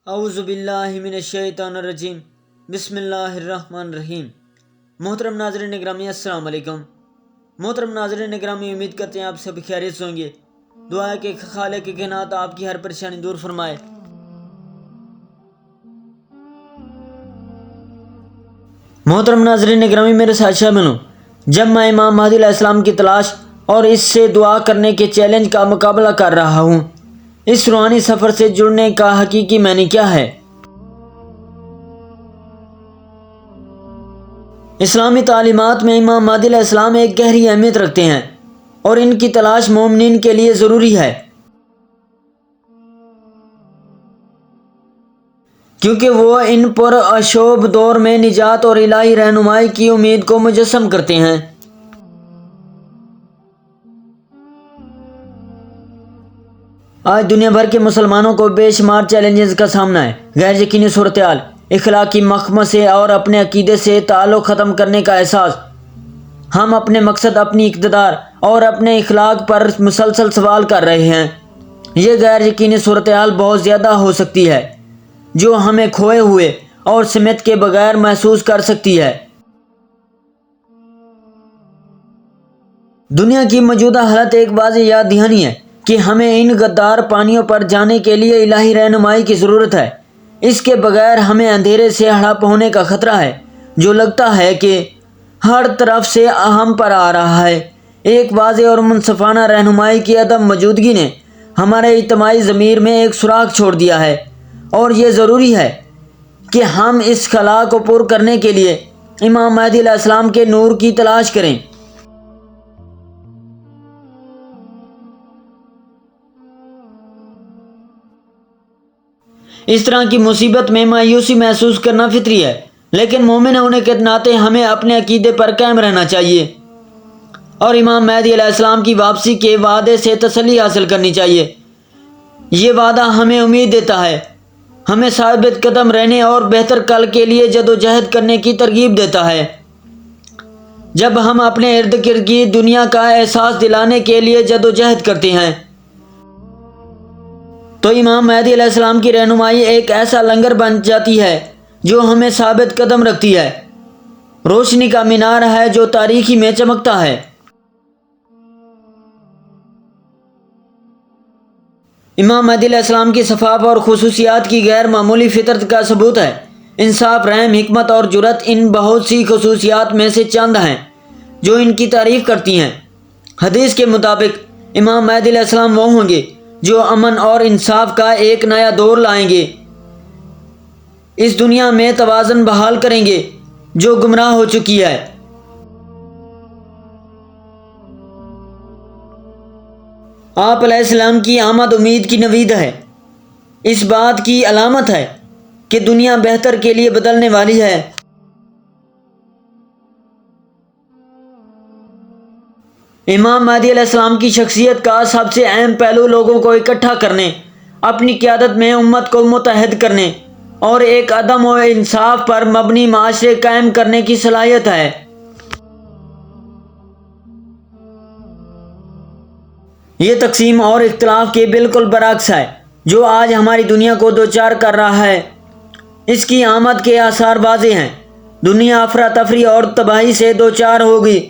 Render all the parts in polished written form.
اعوذ باللہ من الشیطان الرجیم بسم اللہ الرحمن الرحیم۔ محترم ناظرین گرامی السلام علیکم۔ محترم ناظرین گرامی، امید کرتے ہیں آپ سب خیریت سے ہوں گے۔ دعا ہے کہ خالق کائنات آپ کی ہر پریشانی دور فرمائے۔ محترم ناظرین گرامی، میرے ساتھ شامل ہوں۔ جب میں امام مہدی علیہ السلام کی تلاش اور اس سے دعا کرنے کے چیلنج کا مقابلہ کر رہا ہوں، اس روحانی سفر سے جڑنے کا حقیقی معنی کیا ہے؟ اسلامی تعلیمات میں امام مہدی علیہ السلام ایک گہری اہمیت رکھتے ہیں اور ان کی تلاش مومنین کے لیے ضروری ہے، کیونکہ وہ ان پر اشوب دور میں نجات اور الہی رہنمائی کی امید کو مجسم کرتے ہیں۔ آج دنیا بھر کے مسلمانوں کو بے شمار چیلنجز کا سامنا ہے۔ غیر یقینی صورتحال، اخلاقی مخمصے اور اپنے عقیدے سے تعلق ختم کرنے کا احساس۔ ہم اپنے مقصد، اپنی اقتدار اور اپنے اخلاق پر مسلسل سوال کر رہے ہیں۔ یہ غیر یقینی صورتحال بہت زیادہ ہو سکتی ہے، جو ہمیں کھوئے ہوئے اور سمت کے بغیر محسوس کر سکتی ہے۔ دنیا کی موجودہ حالت ایک واضح یاد دہانی ہے کہ ہمیں ان غدار پانیوں پر جانے کے لیے الہی رہنمائی کی ضرورت ہے۔ اس کے بغیر ہمیں اندھیرے سے ہڑپ ہونے کا خطرہ ہے، جو لگتا ہے کہ ہر طرف سے ہم پر آ رہا ہے۔ ایک واضح اور منصفانہ رہنمائی کی عدم موجودگی نے ہمارے اجتماعی ضمیر میں ایک سوراخ چھوڑ دیا ہے، اور یہ ضروری ہے کہ ہم اس خلا کو پر کرنے کے لیے امام مہدی علیہ السلام کے نور کی تلاش کریں۔ اس طرح کی مصیبت میں مایوسی محسوس کرنا فطری ہے، لیکن مومن ہونے کے ناطے ہمیں اپنے عقیدے پر قائم رہنا چاہیے اور امام مہدی علیہ السلام کی واپسی کے وعدے سے تسلی حاصل کرنی چاہیے۔ یہ وعدہ ہمیں امید دیتا ہے، ہمیں ثابت قدم رہنے اور بہتر کل کے لیے جدوجہد کرنے کی ترغیب دیتا ہے۔ جب ہم اپنے ارد گرد کی دنیا کا احساس دلانے کے لیے جدوجہد کرتے ہیں، تو امام مہدی علیہ السلام کی رہنمائی ایک ایسا لنگر بن جاتی ہے جو ہمیں ثابت قدم رکھتی ہے، روشنی کا مینار ہے جو تاریکی میں چمکتا ہے۔ امام مہدی علیہ السلام کی صفات اور خصوصیات کی غیر معمولی فطرت کا ثبوت ہے۔ انصاف، رحم، حکمت اور جرأت ان بہت سی خصوصیات میں سے چند ہیں جو ان کی تعریف کرتی ہیں۔ حدیث کے مطابق امام مہدی علیہ السلام وہ ہوں گے جو امن اور انصاف کا ایک نیا دور لائیں گے، اس دنیا میں توازن بحال کریں گے جو گمراہ ہو چکی ہے۔ آپ علیہ السلام کی آمد امید کی نوید ہے، اس بات کی علامت ہے کہ دنیا بہتر کے لیے بدلنے والی ہے۔ امام مہدی علیہ السلام کی شخصیت کا سب سے اہم پہلو لوگوں کو اکٹھا کرنے، اپنی قیادت میں امت کو متحد کرنے اور ایک عدم و انصاف پر مبنی معاشرے قائم کرنے کی صلاحیت ہے۔ یہ تقسیم اور اختلاف کے بالکل برعکس ہے جو آج ہماری دنیا کو دوچار کر رہا ہے۔ اس کی آمد کے آثار واضح ہیں۔ دنیا افراتفری اور تباہی سے دوچار ہوگی،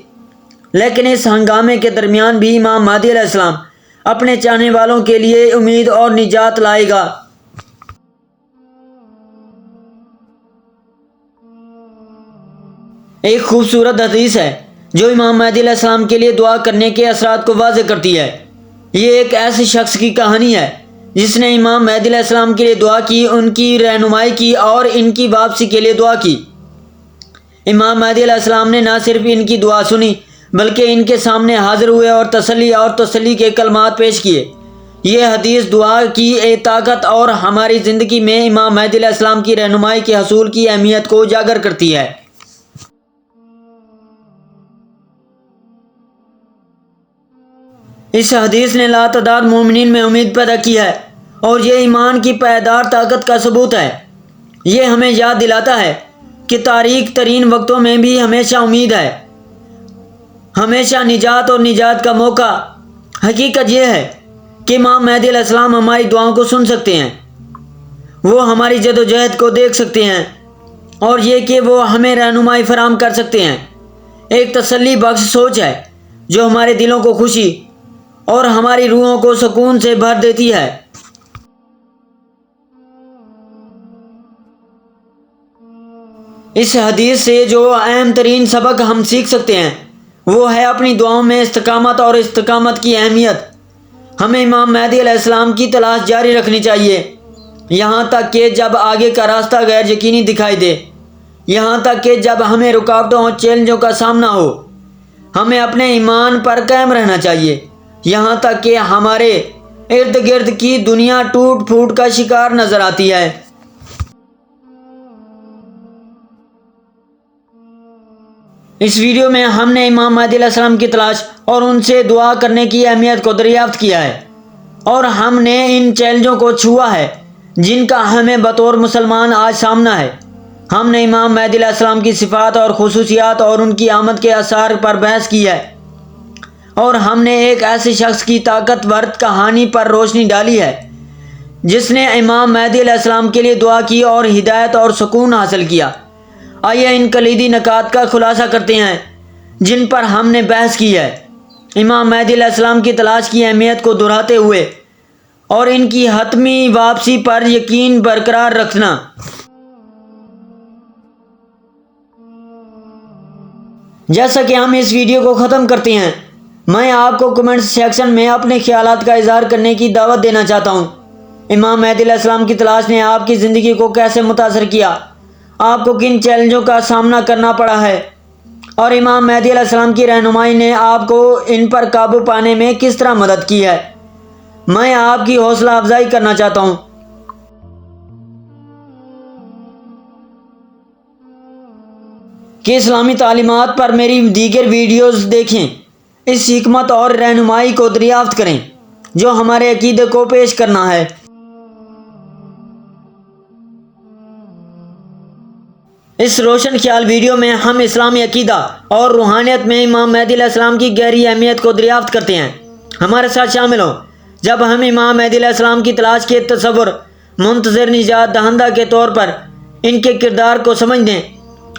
لیکن اس ہنگامے کے درمیان بھی امام مہدی علیہ السلام اپنے چاہنے والوں کے لیے امید اور نجات لائے گا۔ ایک خوبصورت حدیث ہے جو امام مہدی علیہ السلام کے لیے دعا کرنے کے اثرات کو واضح کرتی ہے۔ یہ ایک ایسے شخص کی کہانی ہے جس نے امام مہدی علیہ السلام کے لیے دعا کی، ان کی رہنمائی کی اور ان کی واپسی کے لیے دعا کی۔ امام مہدی علیہ السلام نے نہ صرف ان کی دعا سنی بلکہ ان کے سامنے حاضر ہوئے اور تسلی کے کلمات پیش کیے۔ یہ حدیث دعا کی طاقت اور ہماری زندگی میں امام مہدی علیہ السلام کی رہنمائی کے حصول کی اہمیت کو اجاگر کرتی ہے۔ اس حدیث نے لاتعداد مومنین میں امید پیدا کی ہے اور یہ ایمان کی پائیدار طاقت کا ثبوت ہے۔ یہ ہمیں یاد دلاتا ہے کہ تاریک ترین وقتوں میں بھی ہمیشہ امید ہے، ہمیشہ نجات اور نجات کا موقع۔ حقیقت یہ ہے کہ امام مہدی علیہ السلام ہماری دعاؤں کو سن سکتے ہیں وہ ہماری جدوجہد کو دیکھ سکتے ہیں اور یہ کہ وہ ہمیں رہنمائی فراہم کر سکتے ہیں۔ ایک تسلی بخش سوچ ہے جو ہمارے دلوں کو خوشی اور ہماری روحوں کو سکون سے بھر دیتی ہے۔ اس حدیث سے جو اہم ترین سبق ہم سیکھ سکتے ہیں وہ ہے اپنی دعاؤں میں استقامت اور استقامت کی اہمیت۔ ہمیں امام مہدی علیہ السلام کی تلاش جاری رکھنی چاہیے یہاں تک کہ جب آگے کا راستہ غیر یقینی دکھائی دے، یہاں تک کہ جب ہمیں رکاوٹوں اور چیلنجوں کا سامنا ہو۔ ہمیں اپنے ایمان پر قائم رہنا چاہیے یہاں تک کہ ہمارے ارد گرد کی دنیا ٹوٹ پھوٹ کا شکار نظر آتی ہے۔ اس ویڈیو میں ہم نے امام مہدی علیہ السلام کی تلاش اور ان سے دعا کرنے کی اہمیت کو دریافت کیا ہے، اور ہم نے ان چیلنجوں کو چھوا ہے جن کا ہمیں بطور مسلمان آج سامنا ہے۔ ہم نے امام مہدی علیہ السلام کی صفات اور خصوصیات اور ان کی آمد کے آثار پر بحث کی ہے، اور ہم نے ایک ایسے شخص کی طاقتور کہانی پر روشنی ڈالی ہے جس نے امام مہدی علیہ السلام کے لیے دعا کی اور ہدایت اور سکون حاصل کیا۔ آئیے ان کلیدی نکات کا خلاصہ کرتے ہیں جن پر ہم نے بحث کی ہے۔ امام مہدی علیہ السلام کی تلاش کی اہمیت کو دہراتے ہوئے اور ان کی حتمی واپسی پر یقین برقرار رکھنا۔ جیسا کہ ہم اس ویڈیو کو ختم کرتے ہیں، میں آپ کو کمنٹ سیکشن میں اپنے خیالات کا اظہار کرنے کی دعوت دینا چاہتا ہوں۔ امام مہدی علیہ السلام کی تلاش نے آپ کی زندگی کو کیسے متاثر کیا؟ آپ کو کن چیلنجوں کا سامنا کرنا پڑا ہے؟ اور امام مہدی علیہ السلام کی رہنمائی نے آپ کو ان پر قابو پانے میں کس طرح مدد کی ہے؟ میں آپ کی حوصلہ افزائی کرنا چاہتا ہوں کہ اسلامی تعلیمات پر میری دیگر ویڈیوز دیکھیں، اس حکمت اور رہنمائی کو دریافت کریں جو ہمارے عقیدے کو پیش کرنا ہے۔ اس روشن خیال ویڈیو میں ہم اسلامی عقیدہ اور روحانیت میں امام مہدی علیہ السلام کی گہری اہمیت کو دریافت کرتے ہیں۔ ہمارے ساتھ شامل ہوں جب ہم امام مہدی علیہ السلام کی تلاش کے تصور، منتظر نجات دہندہ کے طور پر ان کے کردار کو سمجھنے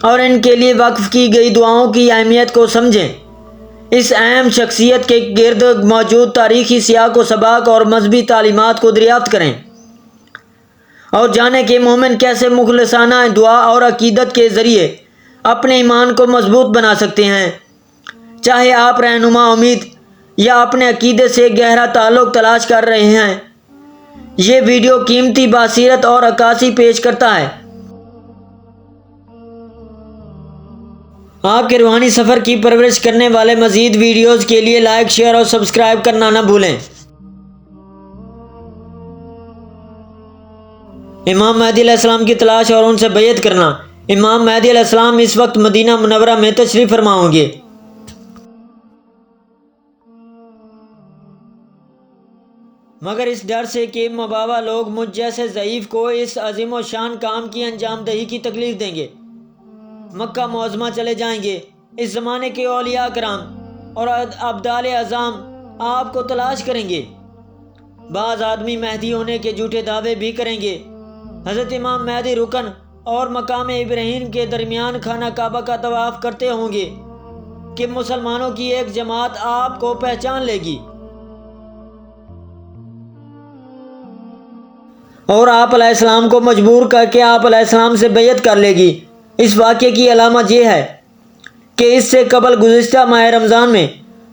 اور ان کے لیے وقف کی گئی دعاؤں کی اہمیت کو سمجھیں۔ اس اہم شخصیت کے گرد موجود تاریخی سیاق و سباق اور مذہبی تعلیمات کو دریافت کریں اور جانیں کہ مومن کیسے مخلصانہ دعا اور عقیدت کے ذریعے اپنے ایمان کو مضبوط بنا سکتے ہیں۔ چاہے آپ رہنما امید یا اپنے عقیدے سے گہرا تعلق تلاش کر رہے ہیں، یہ ویڈیو قیمتی بصیرت اور عکاسی پیش کرتا ہے۔ آپ کے روحانی سفر کی پرورش کرنے والے مزید ویڈیوز کے لیے لائک، شیئر اور سبسکرائب کرنا نہ بھولیں۔ امام مہدی علیہ السلام کی تلاش اور ان سے بیعت کرنا۔ امام مہدی علیہ السلام اس وقت مدینہ منورہ میں تشریف فرما ہوں گے۔ مگر اس ڈر سے کہ مبابا لوگ مجھ جیسے ضعیف کو اس عظیم و شان کام کی انجام دہی کی تکلیف دیں گے، مکہ معظمہ چلے جائیں گے۔ اس زمانے کے اولیاء کرام اور ابدال اعظام آپ کو تلاش کریں گے۔ بعض آدمی مہدی ہونے کے جھوٹے دعوے بھی کریں گے۔ حضرت امام مہدی رکن اور مقام ابراہیم کے درمیان خانہ کعبہ کا طواف کرتے ہوں گے کہ مسلمانوں کی ایک جماعت آپ کو پہچان لے گی اور آپ علیہ السلام کو مجبور کر کے آپ علیہ السلام سے بیعت کر لے گی۔ اس واقعے کی علامت یہ ہے کہ اس سے قبل گزشتہ ماہ رمضان میں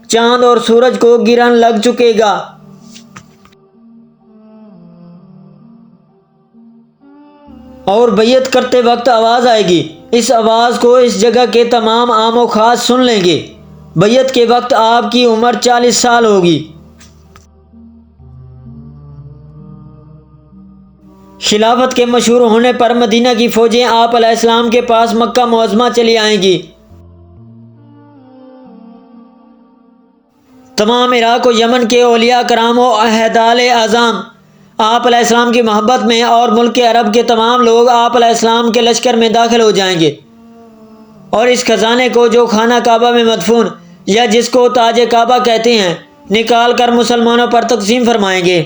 چاند اور سورج کو گرہن لگ چکے گا۔ اور بیعت کرتے وقت آواز آئے گی۔ اس آواز کو اس جگہ کے تمام عام و خاص سن لیں گے۔ بیعت کے وقت آپ کی عمر 40 سال ہوگی۔ خلافت کے مشہور ہونے پر مدینہ کی فوجیں آپ علیہ السلام کے پاس مکہ معظمہ چلی آئیں گی۔ تمام عراق و یمن کے اولیاء کرام و اہدال اعظام آپ علیہ السلام کی محبت میں اور ملک عرب کے تمام لوگ آپ علیہ السلام کے لشکر میں داخل ہو جائیں گے اور اس خزانے کو جو خانہ کعبہ میں مدفون یا جس کو تاج کعبہ کہتے ہیں نکال کر مسلمانوں پر تقسیم فرمائیں گے۔